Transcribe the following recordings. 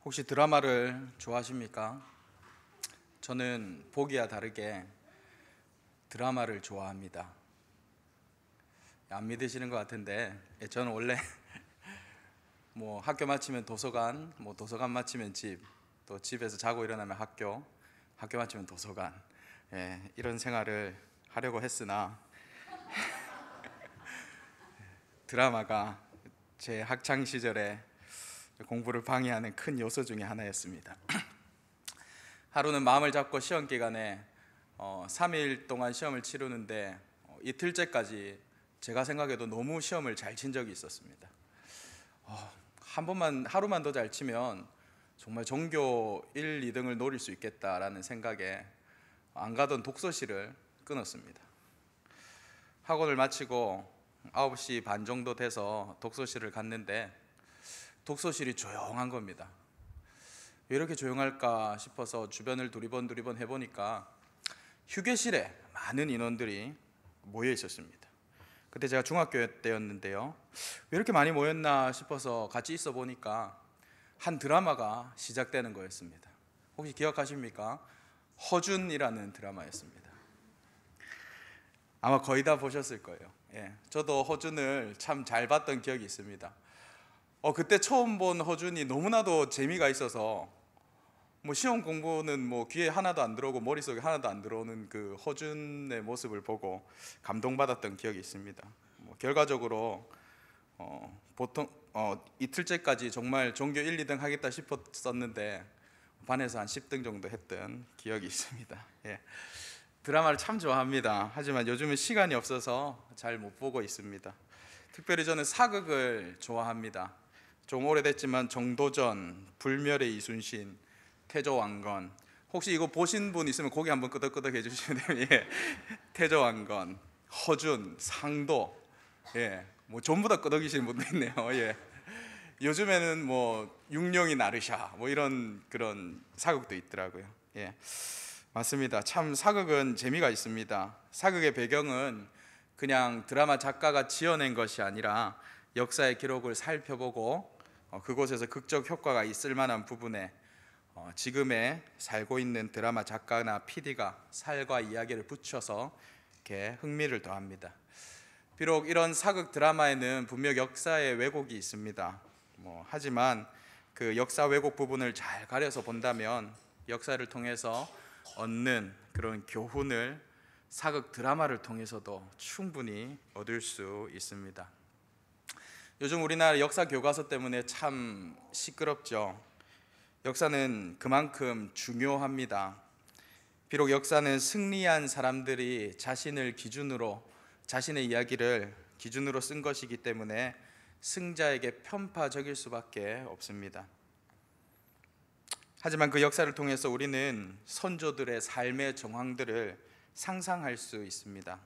혹시 드라마를 좋아하십니까? 저는 보기와 다르게 드라마를 좋아합니다. 안 믿으시는 것 같은데 저는 원래 학교 마치면 도서관, 도서관 마치면 집, 또 집에서 자고 일어나면 학교, 학교 마치면 도서관, 이런 생활을 하려고 했으나 드라마가 제 학창 시절에 공부를 방해하는 큰 요소 중에 하나였습니다. 하루는 마음을 잡고 시험 기간에 3일 동안 시험을 치르는데 이틀째까지 제가 생각해도 너무 시험을 잘 친 적이 있었습니다. 하루만 더 잘 치면 정말 전교 1, 2등을 노릴 수 있겠다라는 생각에 안 가던 독서실을 끊었습니다. 학원을 마치고 9시 반 정도 돼서 독서실을 갔는데 독서실이 조용한 겁니다. 왜 이렇게 조용할까 싶어서 주변을 두리번 해보니까 휴게실에 많은 인원들이 모여 있었습니다. 그때 제가 중학교 때였는데요. 왜 이렇게 많이 모였나 싶어서 같이 있어 보니까 한 드라마가 시작되는 거였습니다. 혹시 기억하십니까? 허준이라는 드라마였습니다. 아마 거의 다 보셨을 거예요. 저도 허준을 참 잘 봤던 기억이 있습니다. 그때 처음 본 허준이 너무나도 재미가 있어서 시험 공부는 귀에 하나도 안 들어오고 머릿속에 하나도 안 들어오는 그 허준의 모습을 보고 감동받았던 기억이 있습니다. 결과적으로 보통 이틀째까지 정말 전교 1, 2등 하겠다 싶었었는데 반에서 한 10등 정도 했던 기억이 있습니다. 드라마를 참 좋아합니다. 하지만 요즘은 시간이 없어서 잘 못 보고 있습니다. 특별히 저는 사극을 좋아합니다. 좀 오래됐지만 정도전, 불멸의 이순신, 태조왕건, 혹시 이거 보신 분 있으면 고개 한번 끄덕끄덕 해주시면 돼요. 태조왕건, 허준, 상도, 전부 다 끄덕이시는 분도 있네요. 요즘에는 육룡이 나르샤 이런 그런 사극도 있더라고요. 맞습니다. 참 사극은 재미가 있습니다. 사극의 배경은 그냥 드라마 작가가 지어낸 것이 아니라 역사의 기록을 살펴보고 그곳에서 극적 효과가 있을 만한 부분에 지금의 살고 있는 드라마 작가나 PD가 살과 이야기를 붙여서 이렇게 흥미를 더합니다. 비록 이런 사극 드라마에는 분명 역사의 왜곡이 있습니다. 하지만 그 역사 왜곡 부분을 잘 가려서 본다면 역사를 통해서 얻는 그런 교훈을 사극 드라마를 통해서도 충분히 얻을 수 있습니다. 요즘 우리나라 역사 교과서 때문에 참 시끄럽죠. 역사는 그만큼 중요합니다. 비록 역사는 승리한 사람들이 자신의 이야기를 기준으로 쓴 것이기 때문에 승자에게 편파적일 수밖에 없습니다. 하지만 그 역사를 통해서 우리는 선조들의 삶의 정황들을 상상할 수 있습니다.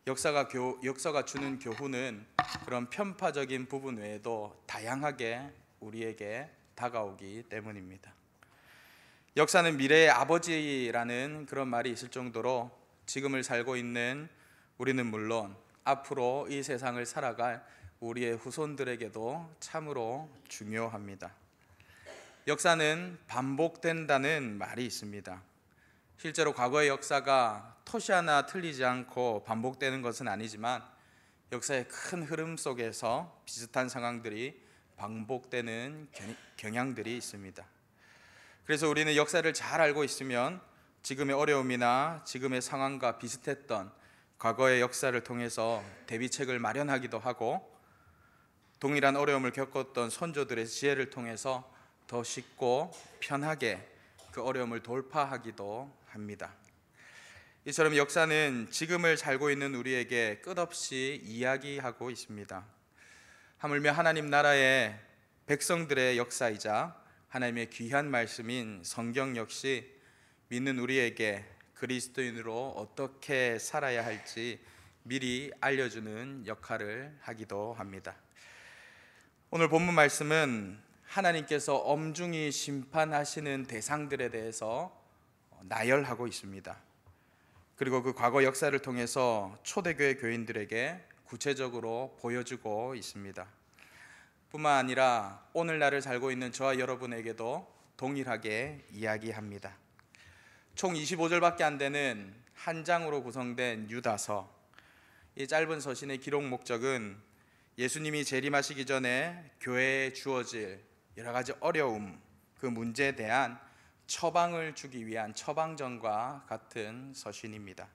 역사가 주는 교훈은 그런 편파적인 부분 외에도 다양하게 우리에게 다가오기 때문입니다. 역사는 미래의 아버지라는 그런 말이 있을 정도로 지금을 살고 있는 우리는 물론 앞으로 이 세상을 살아갈 우리의 후손들에게도 참으로 중요합니다. 역사는 반복된다는 말이 있습니다. 실제로 과거의 역사가 토시 하나 틀리지 않고 반복되는 것은 아니지만 역사의 큰 흐름 속에서 비슷한 상황들이 반복되는 경향들이 있습니다. 그래서 우리는 역사를 잘 알고 있으면 지금의 어려움이나 지금의 상황과 비슷했던 과거의 역사를 통해서 대비책을 마련하기도 하고 동일한 어려움을 겪었던 선조들의 지혜를 통해서 더 쉽고 편하게 그 어려움을 돌파하기도 합니다. 이처럼 역사는 지금을 살고 있는 우리에게 끝없이 이야기하고 있습니다. 하물며 하나님 나라의 백성들의 역사이자 하나님의 귀한 말씀인 성경 역시 믿는 우리에게 그리스도인으로 어떻게 살아야 할지 미리 알려주는 역할을 하기도 합니다. 오늘 본문 말씀은 하나님께서 엄중히 심판하시는 대상들에 대해서 나열하고 있습니다. 그리고 그 과거 역사를 통해서 초대교회 교인들에게 구체적으로 보여주고 있습니다. 뿐만 아니라 오늘날을 살고 있는 저와 여러분에게도 동일하게 이야기합니다. 총 25절밖에 안 되는 한 장으로 구성된 유다서, 이 짧은 서신의 기록 목적은 예수님이 재림하시기 전에 교회에 주어질 여러 가지 어려움, 그 문제에 대한 처방을 주기 위한 처방전과 같은 서신입니다.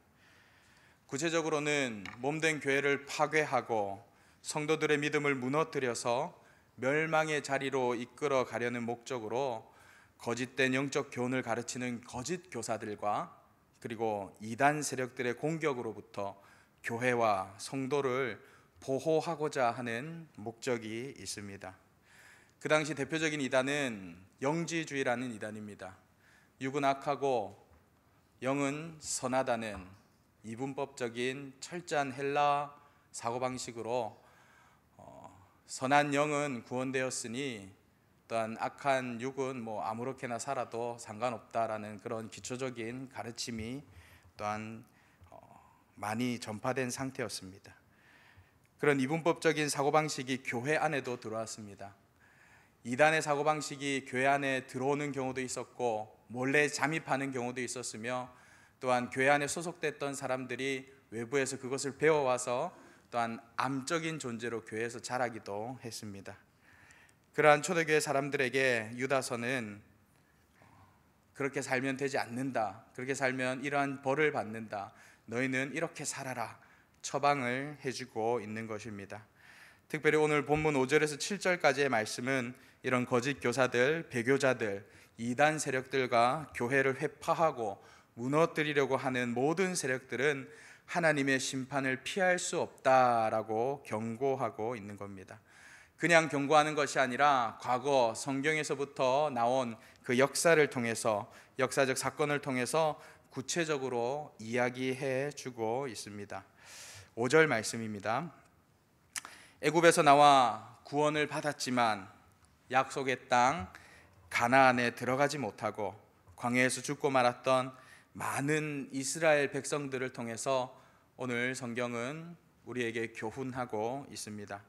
구체적으로는 몸된 교회를 파괴하고 성도들의 믿음을 무너뜨려서 멸망의 자리로 이끌어 가려는 목적으로 거짓된 영적 교훈을 가르치는 거짓 교사들과 그리고 이단 세력들의 공격으로부터 교회와 성도를 보호하고자 하는 목적이 있습니다. 그 당시 대표적인 이단은 영지주의라는 이단입니다. 육은 악하고 영은 선하다는 이분법적인 철저한 헬라 사고방식으로 선한 영은 구원되었으니 또한 악한 육은 아무렇게나 살아도 상관없다라는 그런 기초적인 가르침이 또한 많이 전파된 상태였습니다. 그런 이분법적인 사고방식이 교회 안에도 들어왔습니다. 이단의 사고방식이 교회 안에 들어오는 경우도 있었고 몰래 잠입하는 경우도 있었으며, 또한 교회 안에 소속됐던 사람들이 외부에서 그것을 배워와서 또한 암적인 존재로 교회에서 자라기도 했습니다. 그러한 초대교회 사람들에게 유다서는 그렇게 살면 되지 않는다, 그렇게 살면 이러한 벌을 받는다, 너희는 이렇게 살아라, 처방을 해주고 있는 것입니다. 특별히 오늘 본문 5절에서 7절까지의 말씀은 이런 거짓 교사들, 배교자들, 이단 세력들과 교회를 회파하고 무너뜨리려고 하는 모든 세력들은 하나님의 심판을 피할 수 없다라고 경고하고 있는 겁니다. 그냥 경고하는 것이 아니라 과거 성경에서부터 나온 그 역사를 통해서, 역사적 사건을 통해서 구체적으로 이야기해 주고 있습니다. 5절 말씀입니다. 애굽에서 나와 구원을 받았지만 약속의 땅 가나안에 들어가지 못하고 광야에서 죽고 말았던 많은 이스라엘 백성들을 통해서 오늘 성경은 우리에게 교훈하고 있습니다.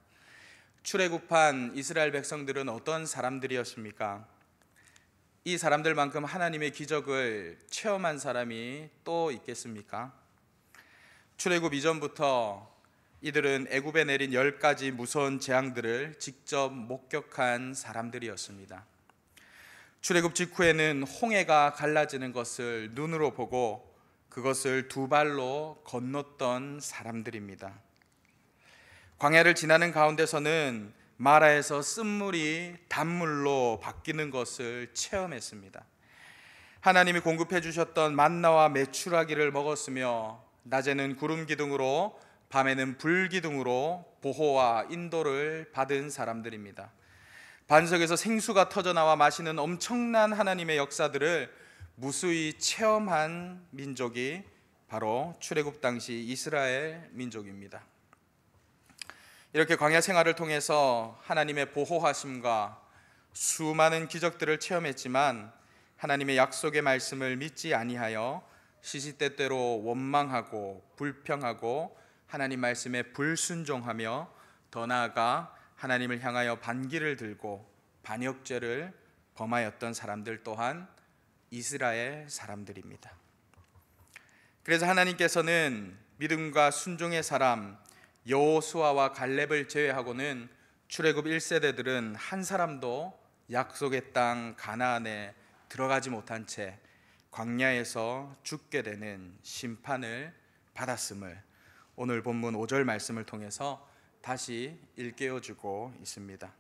출애굽한 이스라엘 백성들은 어떤 사람들이었습니까? 이 사람들만큼 하나님의 기적을 체험한 사람이 또 있겠습니까? 출애굽 이전부터 이들은 애굽에 내린 10가지 무서운 재앙들을 직접 목격한 사람들이었습니다. 출애굽 직후에는 홍해가 갈라지는 것을 눈으로 보고 그것을 두 발로 건넜던 사람들입니다. 광야를 지나는 가운데서는 마라에서 쓴물이 단물로 바뀌는 것을 체험했습니다. 하나님이 공급해 주셨던 만나와 메추라기를 먹었으며 낮에는 구름 기둥으로 밤에는 불 기둥으로 보호와 인도를 받은 사람들입니다. 반석에서 생수가 터져나와 마시는 엄청난 하나님의 역사들을 무수히 체험한 민족이 바로 출애굽 당시 이스라엘 민족입니다. 이렇게 광야 생활을 통해서 하나님의 보호하심과 수많은 기적들을 체험했지만 하나님의 약속의 말씀을 믿지 아니하여 시시때때로 원망하고 불평하고 하나님 말씀에 불순종하며 더 나아가 하나님을 향하여 반기를 들고 반역죄를 범하였던 사람들 또한 이스라엘 사람들입니다. 그래서 하나님께서는 믿음과 순종의 사람 여호수아와 갈렙을 제외하고는 출애굽 1세대들은 한 사람도 약속의 땅 가나안에 들어가지 못한 채 광야에서 죽게 되는 심판을 받았음을 오늘 본문 5절 말씀을 통해서 다시 일깨워주고 있습니다.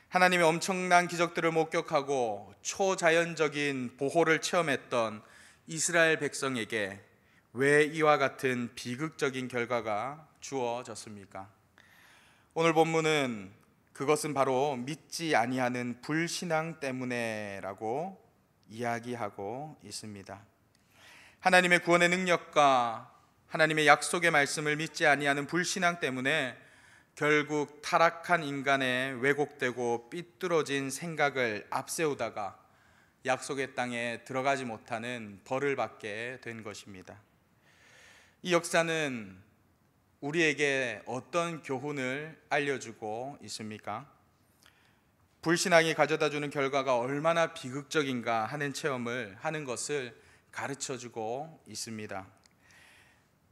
하나님의 엄청난 기적들을 목격하고 초자연적인 보호를 체험했던 이스라엘 백성에게 왜 이와 같은 비극적인 결과가 주어졌습니까? 오늘 본문은 그것은 바로 믿지 아니하는 불신앙 때문에라고 이야기하고 있습니다. 하나님의 구원의 능력과 하나님의 약속의 말씀을 믿지 아니하는 불신앙 때문에 결국 타락한 인간의 왜곡되고 삐뚤어진 생각을 앞세우다가 약속의 땅에 들어가지 못하는 벌을 받게 된 것입니다. 이 역사는 우리에게 어떤 교훈을 알려주고 있습니까? 불신앙이 가져다주는 결과가 얼마나 비극적인가 하는 체험을 하는 것을 가르쳐주고 있습니다.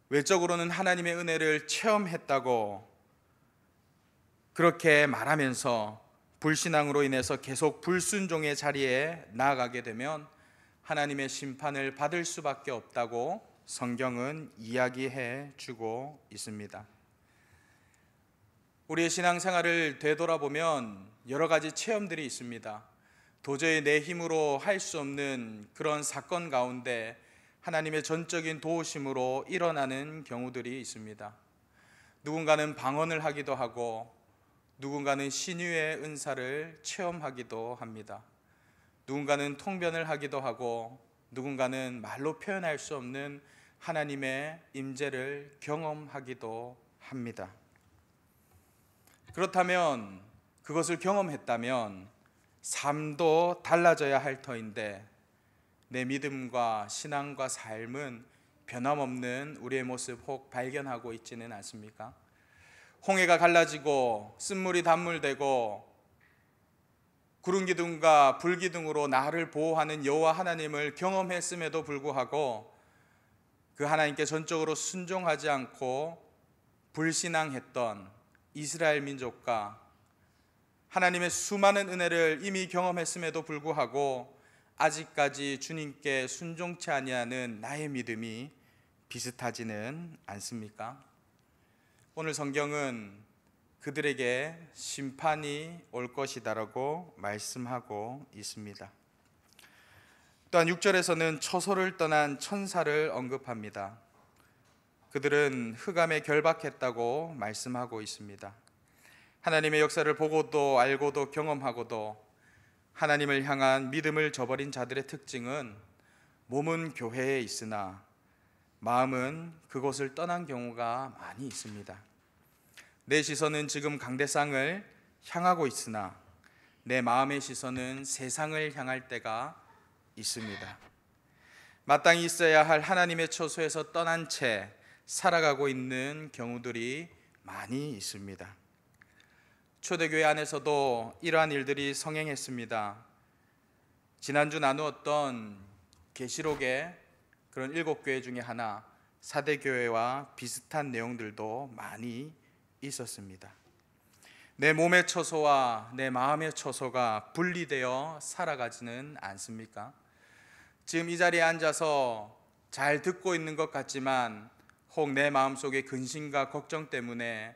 외적으로는 하나님의 은혜를 체험했다고 그렇게 말하면서 불신앙으로 인해서 계속 불순종의 자리에 나아가게 되면 하나님의 심판을 받을 수밖에 없다고 성경은 이야기해 주고 있습니다. 우리의 신앙생활을 되돌아보면 여러 가지 체험들이 있습니다. 도저히 내 힘으로 할 수 없는 그런 사건 가운데 하나님의 전적인 도우심으로 일어나는 경우들이 있습니다. 누군가는 방언을 하기도 하고 누군가는 신유의 은사를 체험하기도 합니다. 누군가는 통변을 하기도 하고 누군가는 말로 표현할 수 없는 하나님의 임재를 경험하기도 합니다. 그렇다면 그것을 경험했다면 삶도 달라져야 할 터인데 내 믿음과 신앙과 삶은 변함없는 우리의 모습 혹 발견하고 있지는 않습니까? 홍해가 갈라지고 쓴물이 단물되고 구름 기둥과 불 기둥으로 나를 보호하는 여호와 하나님을 경험했음에도 불구하고 그 하나님께 전적으로 순종하지 않고 불신앙했던 이스라엘 민족과 하나님의 수많은 은혜를 이미 경험했음에도 불구하고 아직까지 주님께 순종치 아니하는 나의 믿음이 비슷하지는 않습니까? 오늘 성경은 그들에게 심판이 올 것이다라고 말씀하고 있습니다. 또한 6절에서는 처소를 떠난 천사를 언급합니다. 그들은 흑암에 결박했다고 말씀하고 있습니다. 하나님의 역사를 보고도 알고도 경험하고도 하나님을 향한 믿음을 저버린 자들의 특징은 몸은 교회에 있으나 마음은 그곳을 떠난 경우가 많이 있습니다. 내 시선은 지금 강대상을 향하고 있으나 내 마음의 시선은 세상을 향할 때가 있습니다. 마땅히 있어야 할 하나님의 처소에서 떠난 채 살아가고 있는 경우들이 많이 있습니다. 초대교회 안에서도 이러한 일들이 성행했습니다. 지난주 나누었던 계시록의 그런 7교회 중에 하나 사대교회와 비슷한 내용들도 많이 있었습니다. 내 몸의 처소와 내 마음의 처소가 분리되어 살아가지는 않습니까? 지금 이 자리에 앉아서 잘 듣고 있는 것 같지만 혹 내 마음속에 근심과 걱정 때문에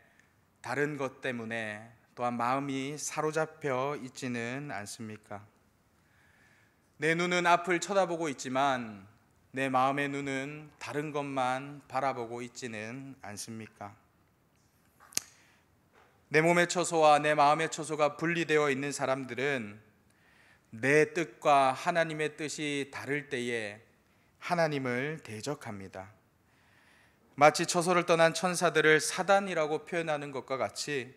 다른 것 때문에 또한 마음이 사로잡혀 있지는 않습니까? 내 눈은 앞을 쳐다보고 있지만 내 마음의 눈은 다른 것만 바라보고 있지는 않습니까? 내 몸의 처소와 내 마음의 처소가 분리되어 있는 사람들은 내 뜻과 하나님의 뜻이 다를 때에 하나님을 대적합니다. 마치 처소를 떠난 천사들을 사단이라고 표현하는 것과 같이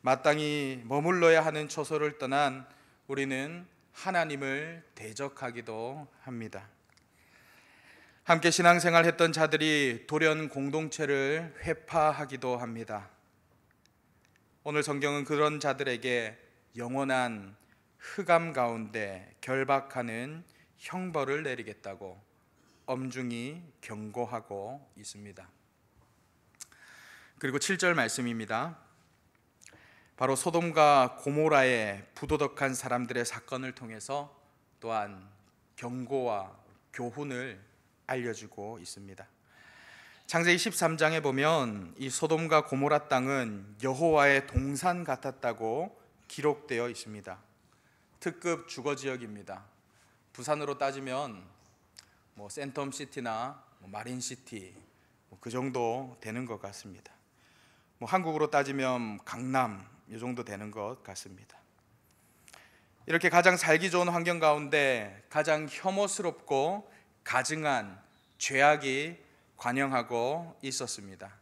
마땅히 머물러야 하는 처소를 떠난 우리는 하나님을 대적하기도 합니다. 함께 신앙생활 했던 자들이 돌연 공동체를 회파하기도 합니다. 오늘 성경은 그런 자들에게 영원한 흑암 가운데 결박하는 형벌을 내리겠다고 엄중히 경고하고 있습니다. 그리고 7절 말씀입니다. 바로 소돔과 고모라의 부도덕한 사람들의 사건을 통해서 또한 경고와 교훈을 알려주고 있습니다. 창세기 13장에 보면 이 소돔과 고모라 땅은 여호와의 동산 같았다고 기록되어 있습니다. 특급 주거지역입니다. 부산으로 따지면 센텀시티나 마린시티 그 정도 되는 것 같습니다. 한국으로 따지면 강남 이 정도 되는 것 같습니다. 이렇게 가장 살기 좋은 환경 가운데 가장 혐오스럽고 가증한 죄악이 관영하고 있었습니다.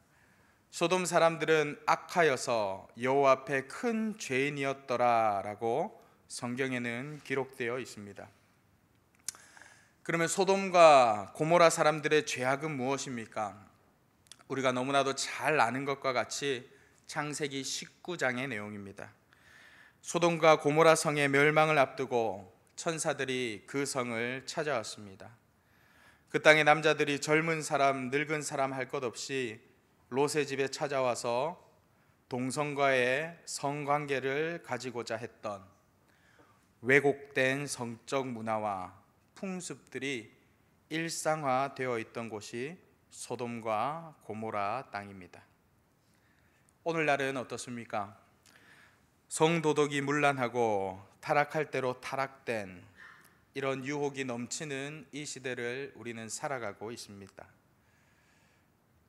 소돔 사람들은 악하여서 여호와 앞에 큰 죄인이었더라라고 성경에는 기록되어 있습니다. 그러면 소돔과 고모라 사람들의 죄악은 무엇입니까? 우리가 너무나도 잘 아는 것과 같이 창세기 19장의 내용입니다. 소돔과 고모라 성의 멸망을 앞두고 천사들이 그 성을 찾아왔습니다. 그 땅의 남자들이 젊은 사람, 늙은 사람 할 것 없이 롯의 집에 찾아와서 동성과의 성관계를 가지고자 했던 왜곡된 성적 문화와 풍습들이 일상화되어 있던 곳이 소돔과 고모라 땅입니다. 오늘날은 어떻습니까? 성도덕이 문란하고 타락할 대로 타락된 이런 유혹이 넘치는 이 시대를 우리는 살아가고 있습니다.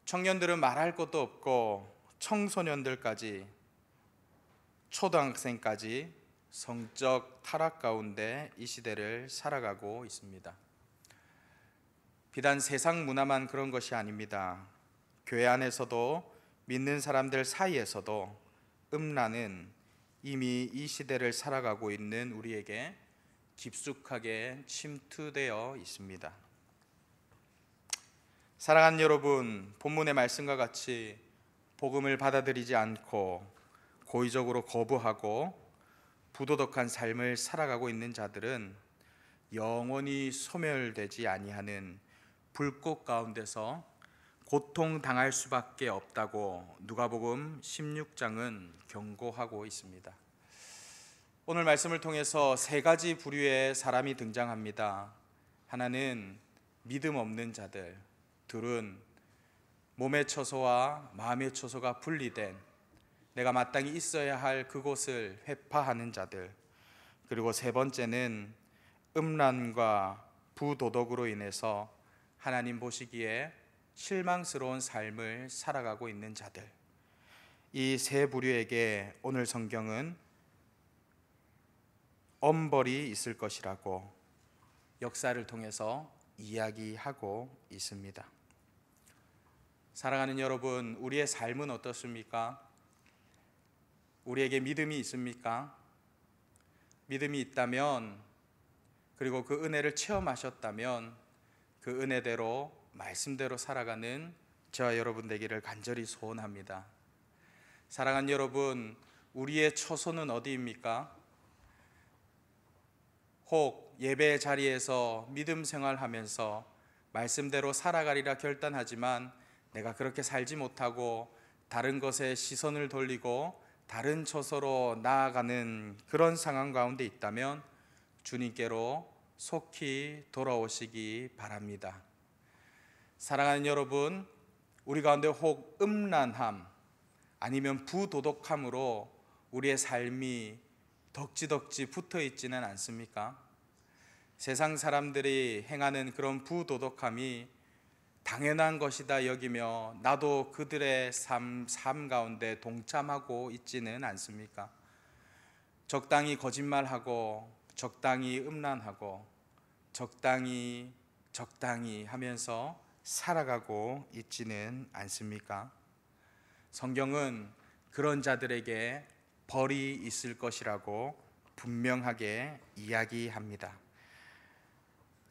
청년들은 말할 것도 없고 청소년들까지 초등학생까지 성적 타락 가운데 이 시대를 살아가고 있습니다. 비단 세상 문화만 그런 것이 아닙니다. 교회 안에서도 믿는 사람들 사이에서도 음란은 이미 이 시대를 살아가고 있는 우리에게 깊숙하게 침투되어 있습니다. 사랑하는 여러분, 본문의 말씀과 같이 복음을 받아들이지 않고 고의적으로 거부하고 부도덕한 삶을 살아가고 있는 자들은 영원히 소멸되지 아니하는 불꽃 가운데서 고통당할 수밖에 없다고 누가복음 16장은 경고하고 있습니다. 오늘 말씀을 통해서 세 가지 부류의 사람이 등장합니다. 하나는 믿음 없는 자들, 둘은 몸의 처소와 마음의 처소가 분리된 내가 마땅히 있어야 할 그곳을 회파하는 자들, 그리고 세 번째는 음란과 부도덕으로 인해서 하나님 보시기에 실망스러운 삶을 살아가고 있는 자들, 이 세 부류에게 오늘 성경은 엄벌이 있을 것이라고 역사를 통해서 이야기하고 있습니다. 사랑하는 여러분, 우리의 삶은 어떻습니까? 우리에게 믿음이 있습니까? 믿음이 있다면, 그리고 그 은혜를 체험하셨다면 그 은혜대로 말씀대로 살아가는 저와 여러분 되기를 간절히 소원합니다. 사랑하는 여러분, 우리의 처소는 어디입니까? 혹 예배 자리에서 믿음 생활하면서 말씀대로 살아가리라 결단하지만 내가 그렇게 살지 못하고 다른 것에 시선을 돌리고 다른 처소로 나아가는 그런 상황 가운데 있다면 주님께로 속히 돌아오시기 바랍니다. 사랑하는 여러분, 우리 가운데 혹 음란함 아니면 부도덕함으로 우리의 삶이 덕지덕지 붙어 있지는 않습니까? 세상 사람들이 행하는 그런 부도덕함이 당연한 것이다 여기며 나도 그들의 삶 가운데 동참하고 있지는 않습니까? 적당히 거짓말하고 적당히 음란하고 적당히 하면서 살아가고 있지는 않습니까? 성경은 그런 자들에게 벌이 있을 것이라고 분명하게 이야기합니다.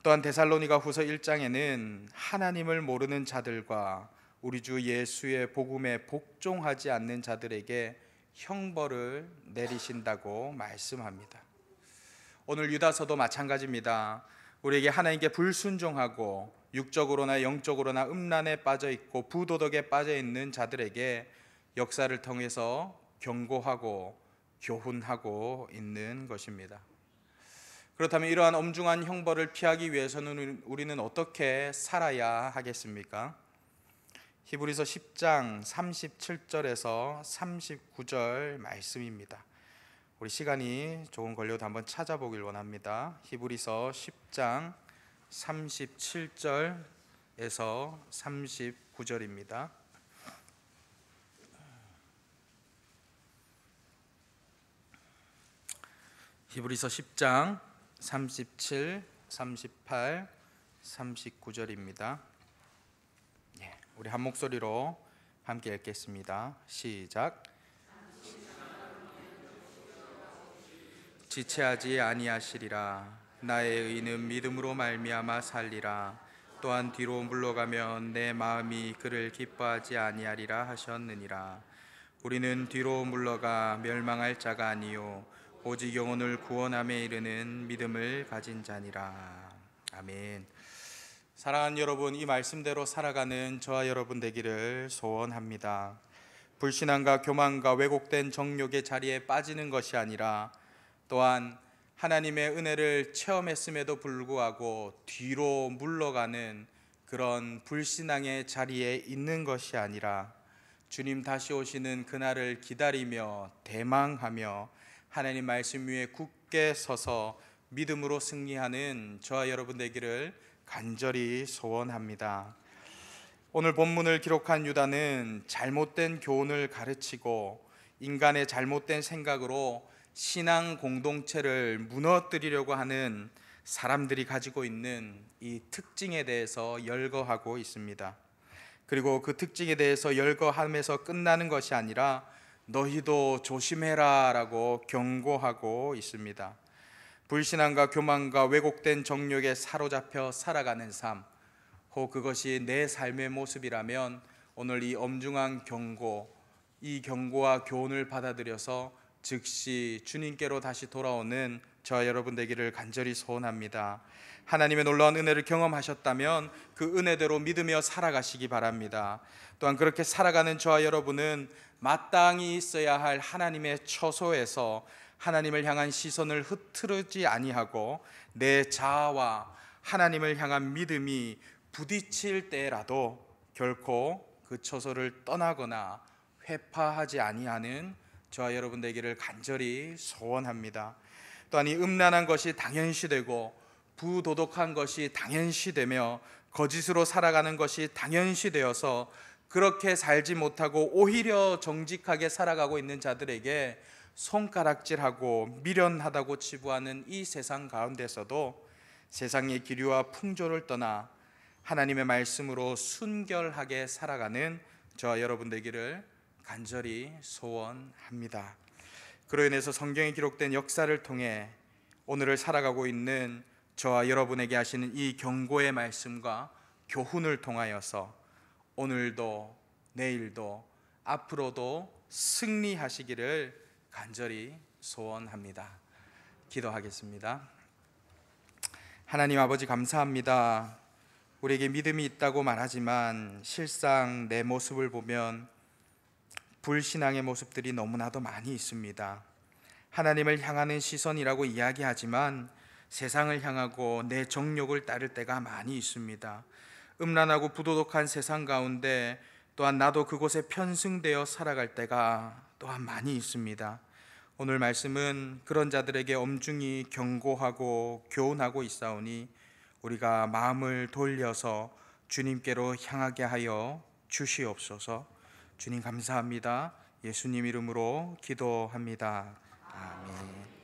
또한 데살로니가 후서 1장에는 하나님을 모르는 자들과 우리 주 예수의 복음에 복종하지 않는 자들에게 형벌을 내리신다고 말씀합니다. 오늘 유다서도 마찬가지입니다. 우리에게 하나님께 불순종하고 육적으로나 영적으로나 음란에 빠져 있고 부도덕에 빠져 있는 자들에게 역사를 통해서 경고하고 교훈하고 있는 것입니다. 그렇다면 이러한 엄중한 형벌을 피하기 위해서는 우리는 어떻게 살아야 하겠습니까? 히브리서 10장 37절에서 39절 말씀입니다. 우리 시간이 조금 걸려도 한번 찾아보길 원합니다. 히브리서 10장 37절에서 39절입니다. 히브리서 10장 37, 38, 39절입니다. 우리 한 목소리로 함께 읽겠습니다. 시작. 지체하지 아니하시리라. 나의 의는 믿음으로 말미암아 살리라. 또한 뒤로 물러가면 내 마음이 그를 기뻐하지 아니하리라 하셨느니라. 우리는 뒤로 물러가 멸망할 자가 아니요 오직 영혼을 구원함에 이르는 믿음을 가진 자니라. 아멘. 사랑하는 여러분, 이 말씀대로 살아가는 저와 여러분 되기를 소원합니다. 불신앙과 교만과 왜곡된 정욕의 자리에 빠지는 것이 아니라, 또한 하나님의 은혜를 체험했음에도 불구하고 뒤로 물러가는 그런 불신앙의 자리에 있는 것이 아니라, 주님 다시 오시는 그날을 기다리며 대망하며 하나님 말씀 위에 굳게 서서 믿음으로 승리하는 저와 여러분 되기를 간절히 소원합니다. 오늘 본문을 기록한 유다는 잘못된 교훈을 가르치고 인간의 잘못된 생각으로 신앙 공동체를 무너뜨리려고 하는 사람들이 가지고 있는 이 특징에 대해서 열거하고 있습니다. 그리고 그 특징에 대해서 열거하면서 끝나는 것이 아니라 너희도 조심해라 라고 경고하고 있습니다. 불신앙과 교만과 왜곡된 정욕에 사로잡혀 살아가는 삶, 혹 그것이 내 삶의 모습이라면 오늘 이 엄중한 경고, 이 경고와 교훈을 받아들여서 즉시 주님께로 다시 돌아오는 저와 여러분 되기를 간절히 소원합니다. 하나님의 놀라운 은혜를 경험하셨다면 그 은혜대로 믿으며 살아가시기 바랍니다. 또한 그렇게 살아가는 저와 여러분은 마땅히 있어야 할 하나님의 처소에서 하나님을 향한 시선을 흐트르지 아니하고 내 자아와 하나님을 향한 믿음이 부딪힐 때라도 결코 그 처소를 떠나거나 회파하지 아니하는 저와 여러분 되기를 간절히 소원합니다. 또한 이 음란한 것이 당연시되고 부도덕한 것이 당연시되며 거짓으로 살아가는 것이 당연시되어서 그렇게 살지 못하고 오히려 정직하게 살아가고 있는 자들에게 손가락질하고 미련하다고 치부하는 이 세상 가운데서도 세상의 기류와 풍조를 떠나 하나님의 말씀으로 순결하게 살아가는 저와 여러분 되기를 간절히 소원합니다. 그로 인해서 성경에 기록된 역사를 통해 오늘을 살아가고 있는 저와 여러분에게 하시는 이 경고의 말씀과 교훈을 통하여서 오늘도 내일도 앞으로도 승리하시기를 간절히 소원합니다. 기도하겠습니다. 하나님 아버지, 감사합니다. 우리에게 믿음이 있다고 말하지만 실상 내 모습을 보면 불신앙의 모습들이 너무나도 많이 있습니다. 하나님을 향하는 시선이라고 이야기하지만 세상을 향하고 내 정욕을 따를 때가 많이 있습니다. 음란하고 부도덕한 세상 가운데 또한 나도 그곳에 편승되어 살아갈 때가 또한 많이 있습니다. 오늘 말씀은 그런 자들에게 엄중히 경고하고 교훈하고 있사오니 우리가 마음을 돌려서 주님께로 향하게 하여 주시옵소서. 주님 감사합니다. 예수님 이름으로 기도합니다. 아멘.